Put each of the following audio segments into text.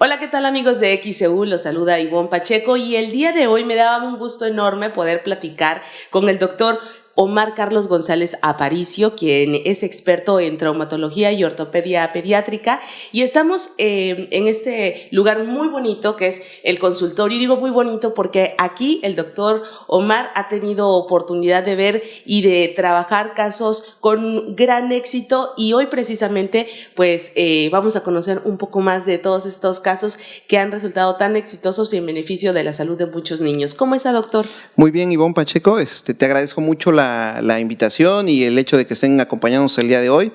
Hola, ¿qué tal amigos de XEU? Los saluda Ivonne Pacheco y el día de hoy me daba un gusto enorme poder platicar con el doctor Omar Carlos González Aparicio, quien es experto en traumatología y ortopedia pediátrica, y estamos en este lugar muy bonito que es el consultorio. Y digo muy bonito porque aquí el doctor Omar ha tenido oportunidad de ver y de trabajar casos con gran éxito, y hoy precisamente pues vamos a conocer un poco más de todos estos casos que han resultado tan exitosos y en beneficio de la salud de muchos niños. ¿Cómo está, doctor? Muy bien, Ivonne Pacheco, te agradezco mucho la invitación y el hecho de que estén acompañándonos el día de hoy.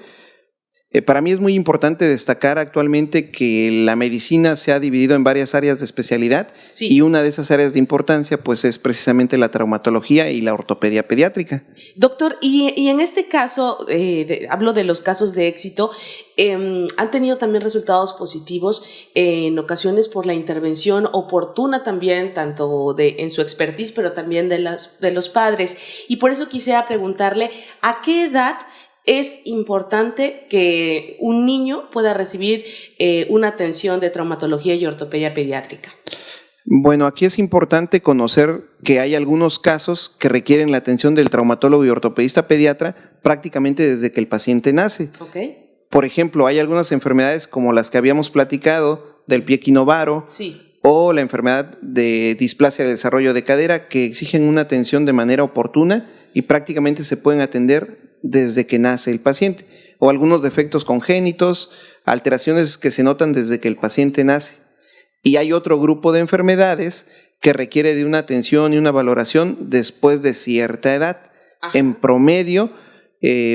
Para mí es muy importante destacar actualmente que la medicina se ha dividido en varias áreas de especialidad, sí, y una de esas áreas de importancia pues es precisamente la traumatología y la ortopedia pediátrica. Doctor, y en este caso, hablo de los casos de éxito, han tenido también resultados positivos en ocasiones por la intervención oportuna también, tanto en su expertise, pero también de los padres. Y por eso quisiera preguntarle, ¿a qué edad es importante que un niño pueda recibir una atención de traumatología y ortopedia pediátrica? Bueno, aquí es importante conocer que hay algunos casos que requieren la atención del traumatólogo y ortopedista pediatra prácticamente desde que el paciente nace. Okay. Por ejemplo, hay algunas enfermedades como las que habíamos platicado del pie equinovaro, sí, o la enfermedad de displasia del desarrollo de cadera, que exigen una atención de manera oportuna y prácticamente se pueden atender desde que nace el paciente, o algunos defectos congénitos, alteraciones que se notan desde que el paciente nace. Y hay otro grupo de enfermedades que requiere de una atención y una valoración después de cierta edad. Ajá. En promedio,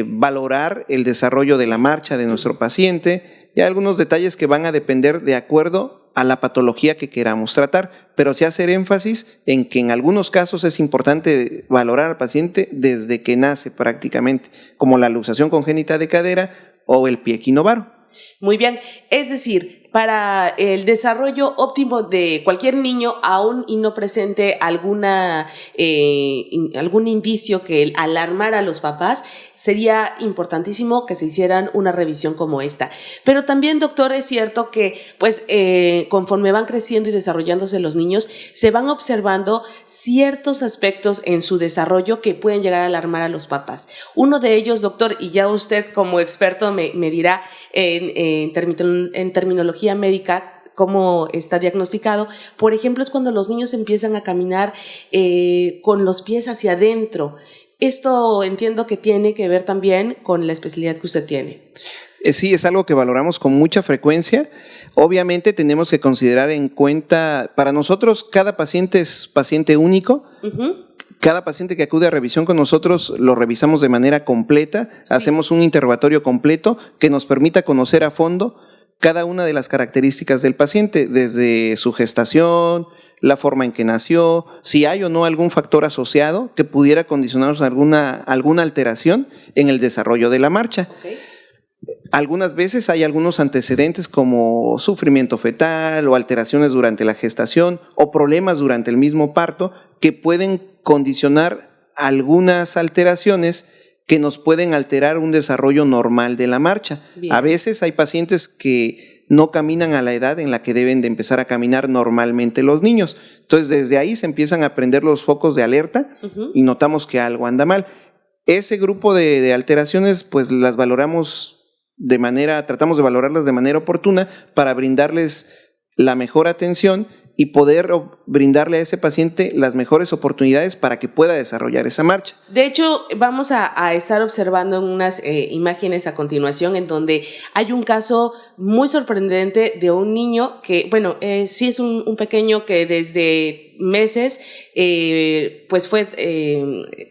valorar el desarrollo de la marcha de nuestro paciente, y hay algunos detalles que van a depender de acuerdo a la patología que queramos tratar, pero sí hacer énfasis en que en algunos casos es importante valorar al paciente desde que nace prácticamente, como la luxación congénita de cadera o el pie equinovaro. Muy bien, es decir, para el desarrollo óptimo de cualquier niño, aún y no presente algún indicio que alarmara a los papás, sería importantísimo que se hicieran una revisión como esta. Pero también, doctor, es cierto que pues conforme van creciendo y desarrollándose los niños, se van observando ciertos aspectos en su desarrollo que pueden llegar a alarmar a los papás. Uno de ellos, doctor, y ya usted como experto me dirá en terminología médica cómo está diagnosticado, por ejemplo, es cuando los niños empiezan a caminar con los pies hacia adentro. Esto entiendo que tiene que ver también con la especialidad que usted tiene. Sí, es algo que valoramos con mucha frecuencia. Obviamente tenemos que considerar en cuenta, para nosotros cada paciente es paciente único. Uh-huh. Cada paciente que acude a revisión con nosotros lo revisamos de manera completa, sí, hacemos un interrogatorio completo que nos permita conocer a fondo cada una de las características del paciente, desde su gestación, la forma en que nació, si hay o no algún factor asociado que pudiera condicionarnos alguna alteración en el desarrollo de la marcha. Okay. Algunas veces hay algunos antecedentes como sufrimiento fetal o alteraciones durante la gestación o problemas durante el mismo parto que pueden condicionar algunas alteraciones que nos pueden alterar un desarrollo normal de la marcha. Bien. A veces hay pacientes que no caminan a la edad en la que deben de empezar a caminar normalmente los niños. Entonces desde ahí se empiezan a prender los focos de alerta. Uh-huh. Y notamos que algo anda mal. Ese grupo de alteraciones pues las valoramos tratamos de valorarlas de manera oportuna para brindarles la mejor atención y poder brindarle a ese paciente las mejores oportunidades para que pueda desarrollar esa marcha. De hecho, vamos a estar observando unas imágenes a continuación en donde hay un caso muy sorprendente de un niño que, bueno, sí es un pequeño que desde meses, pues fue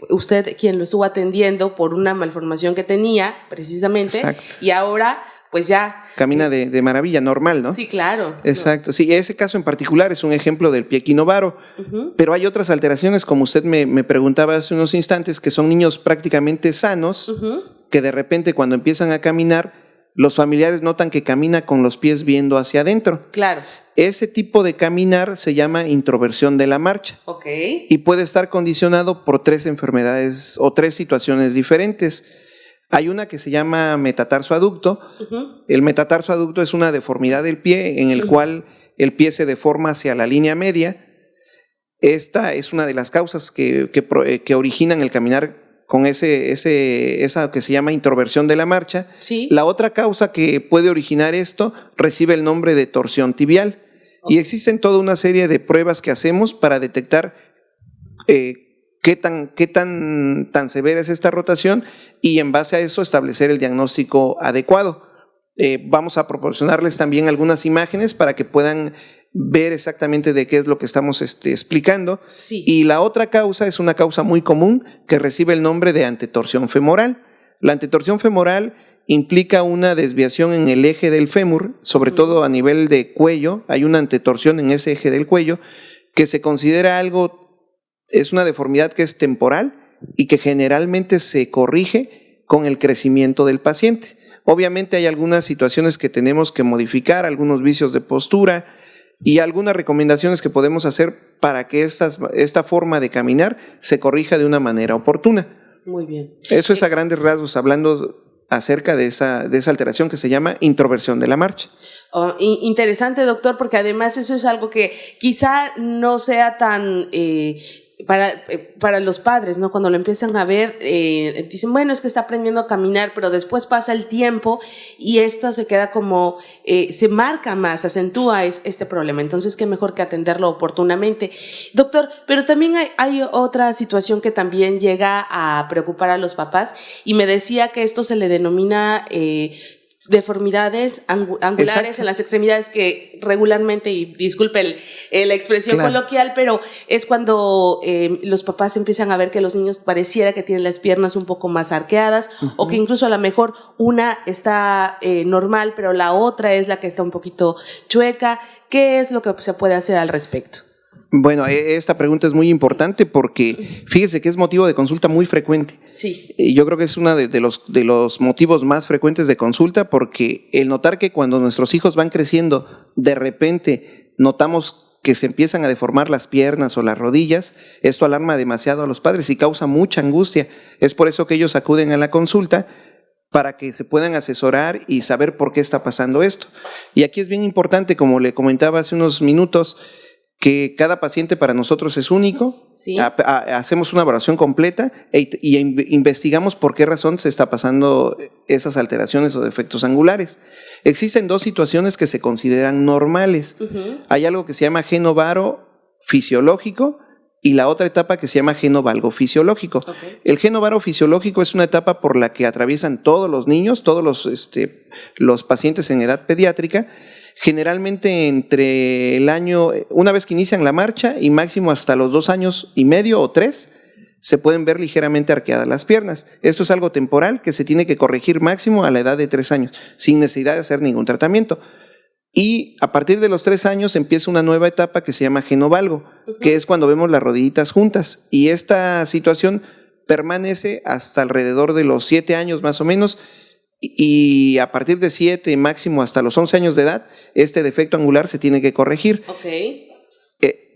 usted quien lo estuvo atendiendo por una malformación que tenía, precisamente. Exacto. Y ahora pues ya camina de maravilla, normal, ¿no? Sí, claro. Exacto, no. Sí, ese caso en particular es un ejemplo del pie equinovaro, uh-huh, pero hay otras alteraciones, como usted me preguntaba hace unos instantes, que son niños prácticamente sanos, uh-huh, que de repente cuando empiezan a caminar, los familiares notan que camina con los pies viendo hacia adentro. Claro. Ese tipo de caminar se llama introversión de la marcha. Okay. Y puede estar condicionado por 3 enfermedades o 3 situaciones diferentes. Hay una que se llama metatarsoaducto. Uh-huh. El metatarsoaducto es una deformidad del pie en el, uh-huh, cual el pie se deforma hacia la línea media. Esta es una de las causas que originan el caminar con esa que se llama introversión de la marcha. Sí. La otra causa que puede originar esto recibe el nombre de torsión tibial. Okay. Y existen toda una serie de pruebas que hacemos para detectar qué tan severa es esta rotación y en base a eso establecer el diagnóstico adecuado. Vamos a proporcionarles también algunas imágenes para que puedan ver exactamente de qué es lo que estamos explicando. Sí. Y la otra causa es una causa muy común que recibe el nombre de antetorsión femoral. La antetorsión femoral implica una desviación en el eje del fémur, sobre todo a nivel de cuello. Hay una antetorsión en ese eje del cuello que se considera es una deformidad que es temporal y que generalmente se corrige con el crecimiento del paciente. Obviamente hay algunas situaciones que tenemos que modificar, algunos vicios de postura y algunas recomendaciones que podemos hacer para que esta forma de caminar se corrija de una manera oportuna. Muy bien. Eso es a grandes rasgos hablando acerca de esa alteración que se llama introversión de la marcha. Oh, interesante, doctor, porque además eso es algo que quizá no sea tan para los padres, ¿no? Cuando lo empiezan a ver, dicen, bueno, es que está aprendiendo a caminar, pero después pasa el tiempo y esto se queda como, se marca más, acentúa este problema. Entonces, qué mejor que atenderlo oportunamente. Doctor, pero también hay otra situación que también llega a preocupar a los papás y me decía que esto se le denomina deformidades angulares. Exacto. En las extremidades, que regularmente, y disculpe la expresión coloquial, pero es cuando los papás empiezan a ver que los niños pareciera que tienen las piernas un poco más arqueadas, o que incluso a lo mejor una está normal, pero la otra es la que está un poquito chueca. ¿Qué es lo que se puede hacer al respecto? Bueno, esta pregunta es muy importante porque fíjese que es motivo de consulta muy frecuente. Sí. Yo creo que es uno de los motivos más frecuentes de consulta, porque el notar que cuando nuestros hijos van creciendo, de repente notamos que se empiezan a deformar las piernas o las rodillas, esto alarma demasiado a los padres y causa mucha angustia. Es por eso que ellos acuden a la consulta, para que se puedan asesorar y saber por qué está pasando esto. Y aquí es bien importante, como le comentaba hace unos minutos, que cada paciente para nosotros es único. Sí. Hacemos una evaluación completa y investigamos por qué razón se está pasando esas alteraciones o defectos angulares. Existen dos situaciones que se consideran normales. Hay algo que se llama geno varo fisiológico y la otra etapa que se llama geno valgo fisiológico. Okay. El geno varo fisiológico es una etapa por la que atraviesan todos los niños, todos los pacientes en edad pediátrica, generalmente entre el año, una vez que inician la marcha y máximo hasta los 2 años y medio o 3, se pueden ver ligeramente arqueadas las piernas. Esto es algo temporal que se tiene que corregir máximo a la edad de 3 años, sin necesidad de hacer ningún tratamiento. Y a partir de los 3 años empieza una nueva etapa que se llama geno valgo, que es cuando vemos las rodillitas juntas. Y esta situación permanece hasta alrededor de los 7 años más o menos, y a partir de 7 máximo hasta los 11 años de edad, este defecto angular se tiene que corregir. Okay.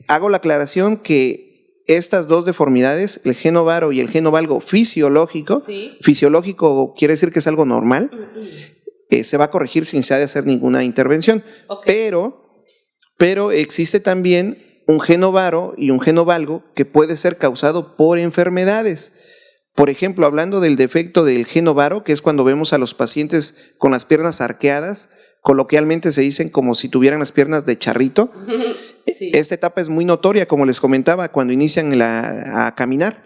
Hago la aclaración que estas dos deformidades, el geno varo y el geno valgo fisiológico, ¿sí? Fisiológico quiere decir que es algo normal, se va a corregir sin necesidad de hacer ninguna intervención. Okay. Pero existe también un geno varo y un geno valgo que puede ser causado por enfermedades. Por ejemplo, hablando del defecto del geno varo, que es cuando vemos a los pacientes con las piernas arqueadas, coloquialmente se dicen como si tuvieran las piernas de charrito. Sí. Esta etapa es muy notoria, como les comentaba, cuando inician a caminar.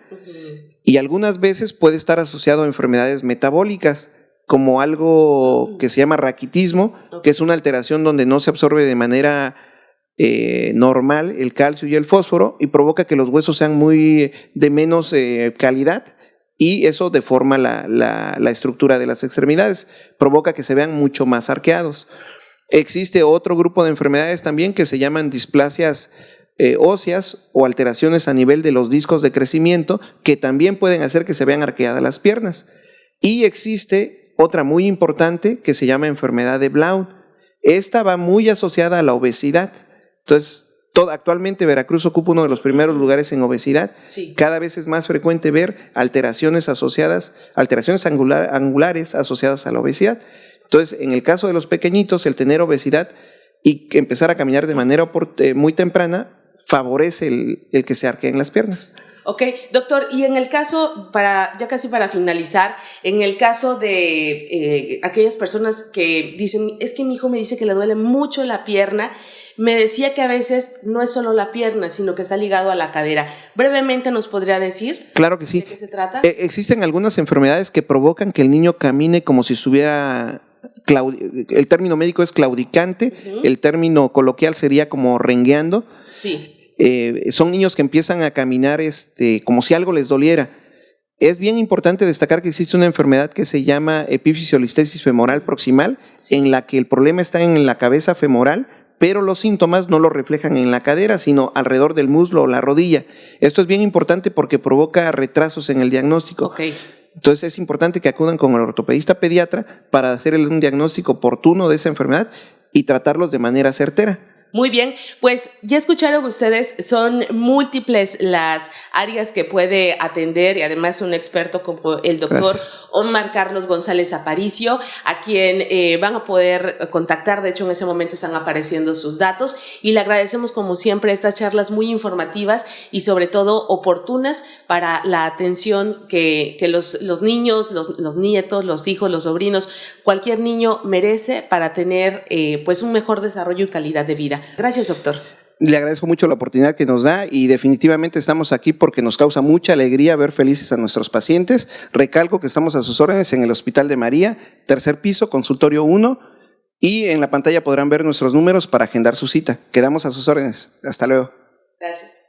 Y algunas veces puede estar asociado a enfermedades metabólicas, como algo que se llama raquitismo, que es una alteración donde no se absorbe de manera normal el calcio y el fósforo y provoca que los huesos sean muy de menos calidad. Y eso deforma la estructura de las extremidades, provoca que se vean mucho más arqueados. Existe otro grupo de enfermedades también que se llaman displasias óseas o alteraciones a nivel de los discos de crecimiento, que también pueden hacer que se vean arqueadas las piernas. Y existe otra muy importante que se llama enfermedad de Blount. Esta va muy asociada a la obesidad. Entonces, actualmente Veracruz ocupa uno de los primeros lugares en obesidad. Sí. Cada vez es más frecuente ver alteraciones angulares asociadas a la obesidad. Entonces, en el caso de los pequeñitos, el tener obesidad y que empezar a caminar de manera muy temprana favorece el que se arqueen las piernas. Ok, doctor, y en el caso, ya casi para finalizar, en el caso de aquellas personas que dicen, es que mi hijo me dice que le duele mucho la pierna, me decía que a veces no es solo la pierna, sino que está ligado a la cadera. Brevemente nos podría decir. Claro que sí. ¿De qué se trata? Existen algunas enfermedades que provocan que el niño camine como si estuviera... El término médico es claudicante, el término coloquial sería como rengueando. Sí. Son niños que empiezan a caminar como si algo les doliera. Es bien importante destacar que existe una enfermedad que se llama epifisiolistesis femoral proximal, sí, en la que el problema está en la cabeza femoral, pero los síntomas no lo reflejan en la cadera, sino alrededor del muslo o la rodilla. Esto es bien importante porque provoca retrasos en el diagnóstico. Okay. Entonces es importante que acudan con el ortopedista pediatra para hacerle un diagnóstico oportuno de esa enfermedad y tratarlos de manera certera. Muy bien, pues ya escucharon ustedes, son múltiples las áreas que puede atender y además un experto como el doctor Omar Carlos González Aparicio, a quien van a poder contactar. De hecho, en ese momento están apareciendo sus datos y le agradecemos como siempre estas charlas muy informativas y sobre todo oportunas para la atención que los niños, los nietos, los hijos, los sobrinos, cualquier niño merece para tener pues un mejor desarrollo y calidad de vida. Gracias, doctor. Le agradezco mucho la oportunidad que nos da y definitivamente estamos aquí porque nos causa mucha alegría ver felices a nuestros pacientes. Recalco que estamos a sus órdenes en el Hospital de María, 3er piso, consultorio 1, y en la pantalla podrán ver nuestros números para agendar su cita. Quedamos a sus órdenes. Hasta luego. Gracias.